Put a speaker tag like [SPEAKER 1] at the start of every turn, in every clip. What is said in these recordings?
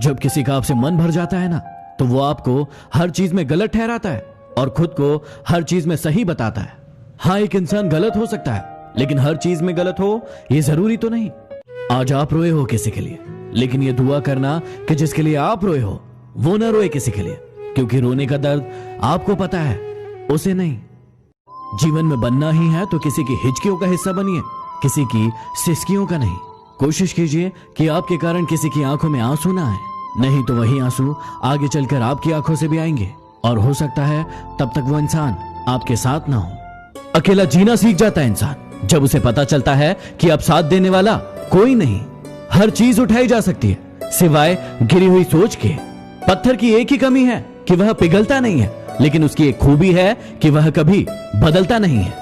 [SPEAKER 1] जब किसी का आपसे मन भर जाता है ना, तो वो आपको हर चीज में गलत ठहराता है और खुद को हर चीज में सही बताता है। हाँ, एक इंसान गलत हो सकता है, लेकिन हर चीज में गलत हो ये जरूरी तो नहीं। आज आप रोए हो किसी के लिए, लेकिन ये दुआ करना कि जिसके लिए आप रोए हो वो ना रोए किसी के लिए, क्योंकि रोने का दर्द आपको पता है, उसे नहीं। जीवन में बनना ही है तो किसी की हिचकियों का हिस्सा बनिए, किसी की सिसकियों का नहीं। कोशिश कीजिए कि आपके कारण किसी की आंखों में आंसू ना आए, नहीं तो वही आंसू आगे चलकर आपकी आंखों से भी आएंगे और हो सकता है तब तक वो इंसान आपके साथ ना हो। अकेला जीना सीख जाता है इंसान जब उसे पता चलता है कि अब साथ देने वाला कोई नहीं। हर चीज उठाई जा सकती है सिवाय गिरी हुई सोच के। पत्थर की एक ही कमी है कि वह पिघलता नहीं है, लेकिन उसकी एक खूबी है कि वह कभी बदलता नहीं है।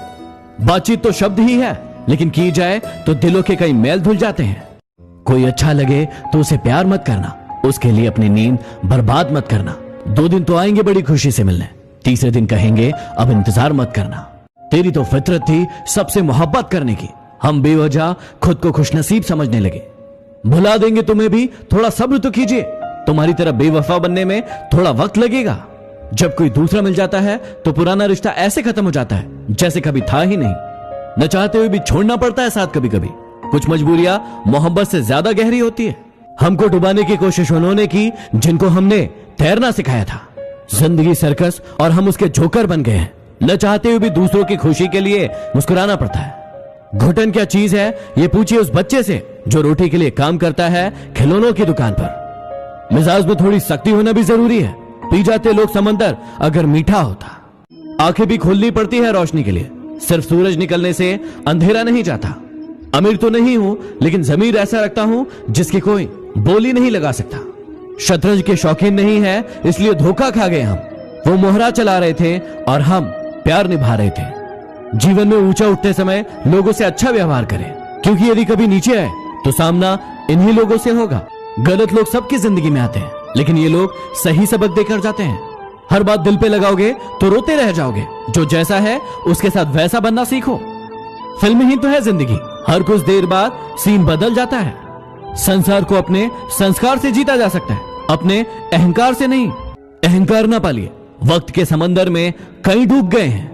[SPEAKER 1] बातचीत तो शब्द ही है, लेकिन की जाए तो दिलों के कई मैल धुल जाते हैं। कोई अच्छा लगे तो उसे प्यार मत करना, उसके लिए अपनी नींद बर्बाद मत करना। 2 दिन तो आएंगे बड़ी खुशी से मिलने, तीसरे दिन कहेंगे अब इंतजार मत करना। तेरी तो फितरत थी सबसे मोहब्बत करने की, हम बेवजह खुद को खुशनसीब समझने लगे। भुला देंगे तुम्हें भी, थोड़ा सब्र तो कीजिए। तुम्हारी तरह बेवफा बनने में थोड़ा वक्त लगेगा। जब कोई दूसरा मिल जाता है तो पुराना रिश्ता ऐसे खत्म हो जाता है जैसे कभी था ही नहीं। न चाहते हुए भी छोड़ना पड़ता है साथ कभी कभी। कुछ मजबूरियां मोहब्बत से ज्यादा गहरी होती है। हमको डुबाने की कोशिश उन्होंने की जिनको हमने तैरना सिखाया था। जिंदगी सर्कस और हम उसके जोकर बन गए हैं। न चाहते हुए भी दूसरों की खुशी के लिए मुस्कुराना पड़ता है। घुटन क्या चीज है ये पूछिए उस बच्चे से जो रोटी के लिए काम करता है खिलौनों की दुकान पर। मिजाज में थोड़ी सख्ती होना भी जरूरी है। पी जाते लोग समंदर अगर मीठा होता। आंखें भी खोलनी पड़ती है रोशनी के लिए। सिर्फ सूरज निकलने से अंधेरा नहीं जाता। अमीर तो नहीं हूं, लेकिन जमीर ऐसा रखता हूं जिसकी कोई बोली नहीं लगा सकता। शतरंज के शौकीन नहीं है, इसलिए धोखा खा गए हम। वो मोहरा चला रहे थे और हम प्यार निभा रहे थे। जीवन में ऊंचा उठते समय लोगों से अच्छा व्यवहार करें, क्योंकि यदि कभी नीचे आए तो सामना इन्हीं लोगों से होगा। गलत लोग सबकी जिंदगी में आते हैं, लेकिन ये लोग सही सबक देकर जाते हैं। हर बात दिल पे लगाओगे तो रोते रह जाओगे। जो जैसा है उसके साथ वैसा बनना सीखो। फिल्म ही तो है जिंदगी, हर कुछ देर बाद सीन बदल जाता है। संसार को अपने संस्कार से जीता जा सकता है, अपने अहंकार से नहीं। अहंकार ना पालिए, वक्त के समंदर में कई डूब गए हैं।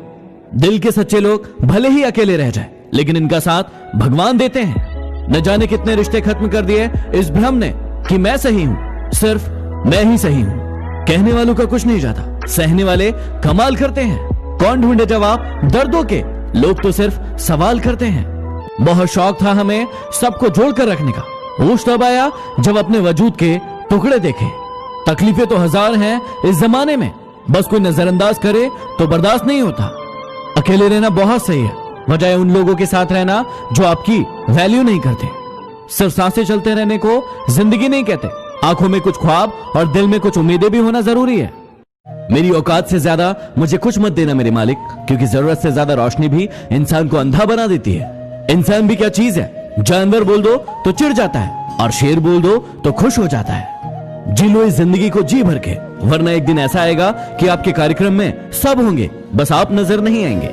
[SPEAKER 1] दिल के सच्चे लोग भले ही अकेले रह जाए, लेकिन इनका साथ भगवान देते हैं। न जाने कितने रिश्ते खत्म कर दिए इस भ्रम ने कि मैं सही हूं, सिर्फ मैं ही सही हूं। कहने वालों का कुछ नहीं जाता, सहने वाले कमाल करते हैं। कौन ढूंढे जवाब दर्दों के, लोग तो सिर्फ सवाल करते हैं। बहुत शौक था हमें सबको जोड़कर रखने का। होश तब आया जब अपने वजूद के टुकड़े देखे। तकलीफें तो हजार हैं इस जमाने में, बस कोई नजरअंदाज करे तो बर्दाश्त नहीं होता। अकेले रहना बहुत सही है, बजाय उन लोगों के साथ रहना जो आपकी वैल्यू नहीं करते। सिर्फ सांसें चलते रहने को जिंदगी नहीं कहते। आंखों में कुछ ख्वाब और दिल में कुछ उम्मीदें भी होना जरूरी है। मेरी औकात से ज्यादा मुझे कुछ मत देना मेरे मालिक, क्योंकि जरूरत से ज्यादा रोशनी भी इंसान को अंधा बना देती है। इंसान भी क्या चीज है, जानवर बोल दो तो चिढ़ जाता है और शेर बोल दो तो खुश हो जाता है। जी लो इस जिंदगी को जी भर के, वरना एक दिन ऐसा आएगा कि आपके कार्यक्रम में सब होंगे, बस आप नजर नहीं आएंगे।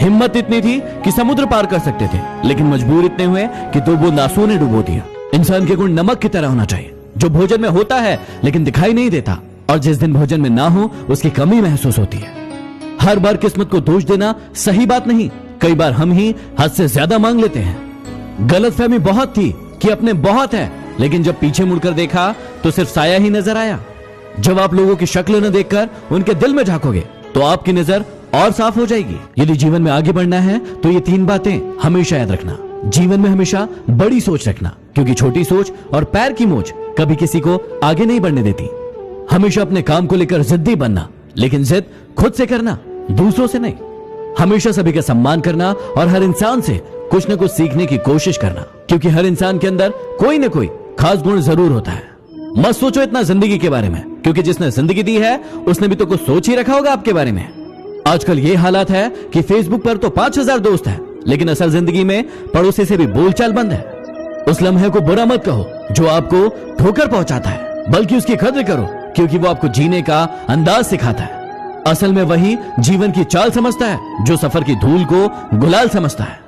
[SPEAKER 1] हिम्मत इतनी थी कि समुद्र पार कर सकते थे, लेकिन मजबूर इतने हुए कि 2 बूंद आंसू ने डुबो दिया। इंसान के गुण नमक की तरह होना चाहिए, जो भोजन में होता है लेकिन दिखाई नहीं देता, और जिस दिन भोजन में ना हो उसकी कमी महसूस होती है। हर बार किस्मत को दोष देना सही बात नहीं। कई बार हम ही हद से ज्यादा मांग लेते हैं। गलतफहमी बहुत थी कि अपने बहुत है, लेकिन जब पीछे मुड़कर देखा तो सिर्फ साया ही नजर आया। जब आप लोगों की शक्ल न देखकर उनके दिल में झांकोगे तो आपकी नजर और साफ हो जाएगी। यदि जीवन में आगे बढ़ना है तो ये 3 बातें हमेशा याद रखना। जीवन में हमेशा बड़ी सोच रखना, क्योंकि छोटी सोच और पैर की मोच कभी किसी को आगे नहीं बढ़ने देती। हमेशा अपने काम को लेकर जिद्दी बनना, लेकिन जिद खुद से करना, दूसरों से नहीं। हमेशा सभी का सम्मान करना और हर इंसान से कुछ न कुछ सीखने की कोशिश करना, क्योंकि हर इंसान के अंदर कोई न कोई खास गुण जरूर होता है। मत सोचो इतना जिंदगी के बारे में, क्योंकि जिसने जिंदगी दी है उसने भी तो कुछ सोच ही रखा होगा आपके बारे में। आजकल ये हालात है कि फेसबुक पर तो 5000 दोस्त हैं, लेकिन असल जिंदगी में पड़ोसी से भी बोलचाल बंद है। उस लम्हे को बुरा मत कहो जो आपको ठोकर पहुंचाता है, बल्कि उसकी कद्र करो, क्योंकि वो आपको जीने का अंदाज सिखाता है। असल में वही जीवन की चाल समझता है जो सफर की धूल को गुलाल समझता है।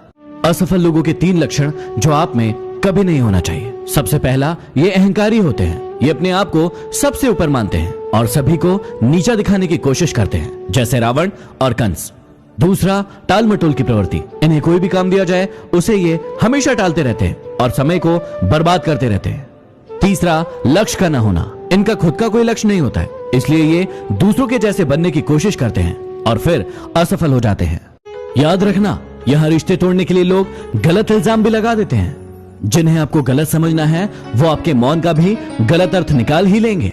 [SPEAKER 1] असफल लोगों के 3 लक्षण जो आप में कभी नहीं होना चाहिए। सबसे पहला, ये अहंकारी होते हैं। ये अपने आप को सबसे ऊपर मानते हैं और सभी को नीचा दिखाने की कोशिश करते हैं, जैसे रावण और कंस। दूसरा, टाल मटोल की प्रवृत्ति। इन्हें कोई भी काम दिया जाए उसे ये हमेशा टालते रहते हैं और समय को बर्बाद करते रहते हैं। तीसरा, लक्ष्य का न होना। इनका खुद का कोई लक्ष्य नहीं होता है, इसलिए ये दूसरों के जैसे बनने की कोशिश करते हैं और फिर असफल हो जाते हैं। याद रखना, यहां रिश्ते तोड़ने के लिए लोग गलत इल्जाम भी लगा देते हैं। जिन्हें आपको गलत समझना है वो आपके मौन का भी गलत अर्थ निकाल ही लेंगे।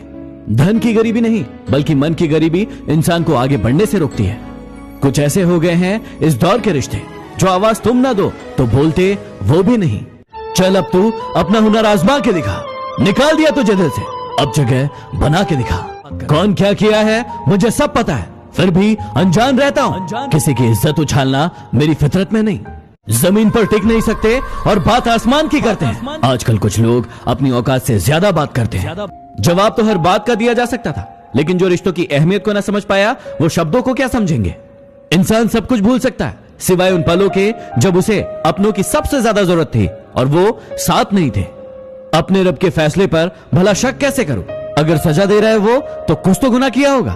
[SPEAKER 1] धन की गरीबी नहीं, बल्कि मन की गरीबी इंसान को आगे बढ़ने से रोकती है। कुछ ऐसे हो गए हैं इस दौर के रिश्ते, जो आवाज तुम ना दो तो बोलते वो भी नहीं। चल अब तू अपना हुनर आजमा के दिखा, निकाल दिया तुझे दिल से, अब जगह बना के दिखा। कौन क्या किया है मुझे सब पता है, फिर भी अनजान रहता हूँ। किसी की इज्जत उछालना मेरी फितरत में नहीं। जमीन पर टिक नहीं सकते और बात आसमान की करते हैं। आजकल कुछ लोग अपनी औकात से ज्यादा बात करते हैं। जवाब तो हर बात का दिया जा सकता था, लेकिन जो रिश्तों की अहमियत को ना समझ पाया वो शब्दों को क्या समझेंगे। इंसान सब कुछ भूल सकता है सिवाय उन पलों के जब उसे अपनों की सबसे ज्यादा जरूरत थी और वो साथ नहीं थे। अपने रब के फैसले पर भला शक कैसे करूं? अगर सजा दे रहा है वो तो कुछ तो गुनाह किया होगा।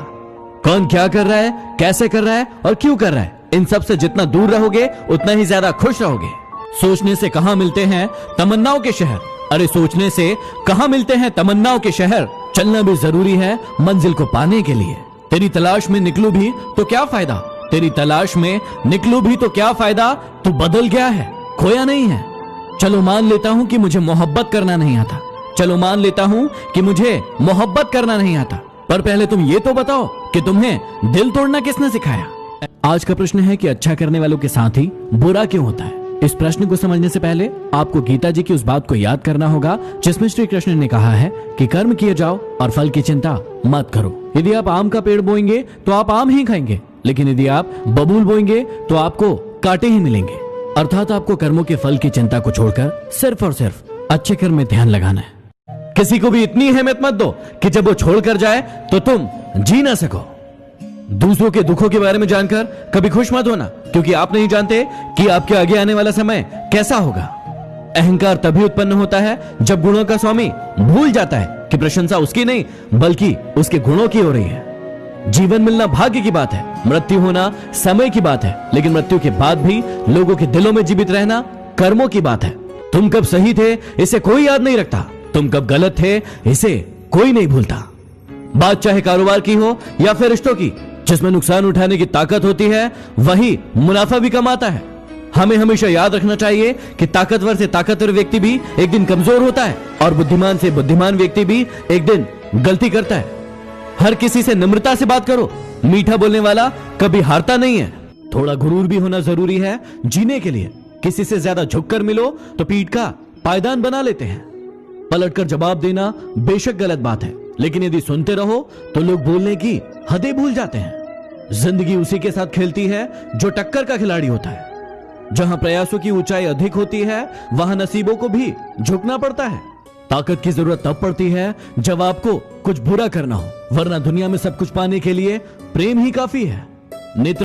[SPEAKER 1] कौन क्या कर रहा है, कैसे कर रहा है और क्यों कर रहा है, इन सब से जितना दूर रहोगे उतना ही ज्यादा खुश रहोगे। सोचने से कहां मिलते हैं तमन्नाओं के शहर। अरे सोचने से कहां मिलते हैं तमन्नाओं के शहर। चलना भी जरूरी है मंजिल को पाने के लिए। तेरी तलाश में निकलूं भी तो क्या फायदा, तेरी तलाश में निकलूं भी तो क्या फायदा। तू बदल गया है, खोया नहीं है। चलो मान लेता हूं कि मुझे मोहब्बत करना नहीं आता, चलो मान लेता हूं कि मुझे मोहब्बत करना नहीं आता, पर पहले तुम ये तो बताओ कि तुम्हें दिल तोड़ना किसने सिखाया। आज का प्रश्न है कि अच्छा करने वालों के साथ ही बुरा क्यों होता है। इस प्रश्न को समझने से पहले आपको गीता जी की उस बात को याद करना होगा जिसमें श्री कृष्ण ने कहा है कि कर्म किए जाओ और फल की चिंता मत करो। यदि आप आम का पेड़ बोएंगे तो आप आम ही खाएंगे, लेकिन यदि आप बबूल बोएंगे तो आपको कांटे ही मिलेंगे। अर्थात आपको कर्मों के फल की चिंता को छोड़कर सिर्फ और सिर्फ अच्छे कर्म में ध्यान लगाना है। किसी को भी इतनी अहमियत मत दो कि जब वो छोड़कर जाए तो तुम जी ना सको। दूसरों के दुखों के बारे में जानकर कभी खुश मत होना, क्योंकि आप नहीं जानते कि आपके आगे आने वाला समय कैसा होगा। अहंकार तभी उत्पन्न होता है जब गुणों का स्वामी भूल जाता है कि प्रशंसा उसकी नहीं बल्कि उसके गुणों की हो रही है। जीवन मिलना भाग्य की बात है, मृत्यु होना समय की बात है, लेकिन मृत्यु के बाद भी लोगों के दिलों में जीवित रहना कर्मों की बात है। तुम कब सही थे इसे कोई याद नहीं रखता, तुम कब गलत थे इसे कोई नहीं भूलता। बात चाहे कारोबार की हो या फिर रिश्तों की, जिसमें नुकसान उठाने की ताकत होती है वही मुनाफा भी कमाता है। हमें हमेशा याद रखना चाहिए कि ताकतवर से ताकतवर व्यक्ति भी एक दिन कमजोर होता है और बुद्धिमान से बुद्धिमान व्यक्ति भी एक दिन गलती करता है। हर किसी से नम्रता से बात करो, मीठा बोलने वाला कभी हारता नहीं है। थोड़ा गुरूर भी होना जरूरी है जीने के लिए। किसी से ज्यादा झुककर मिलो तो पीठ का पायदान बना लेते हैं। पलटकर जवाब देना बेशक गलत बात है, लेकिन यदि सुनते रहो तो लोग बोलने की हदें भूल जाते हैं। जिंदगी उसी के साथ खेलती है जो टक्कर का खिलाड़ी होता है। जहां प्रयासों की ऊंचाई अधिक होती है वहां नसीबों को भी झुकना पड़ता है। ताकत की जरूरत तब पड़ती है जब आपको कुछ बुरा करना हो, वरना दुनिया में सब कुछ पाने के लिए प्रेम ही काफी है। नेत्र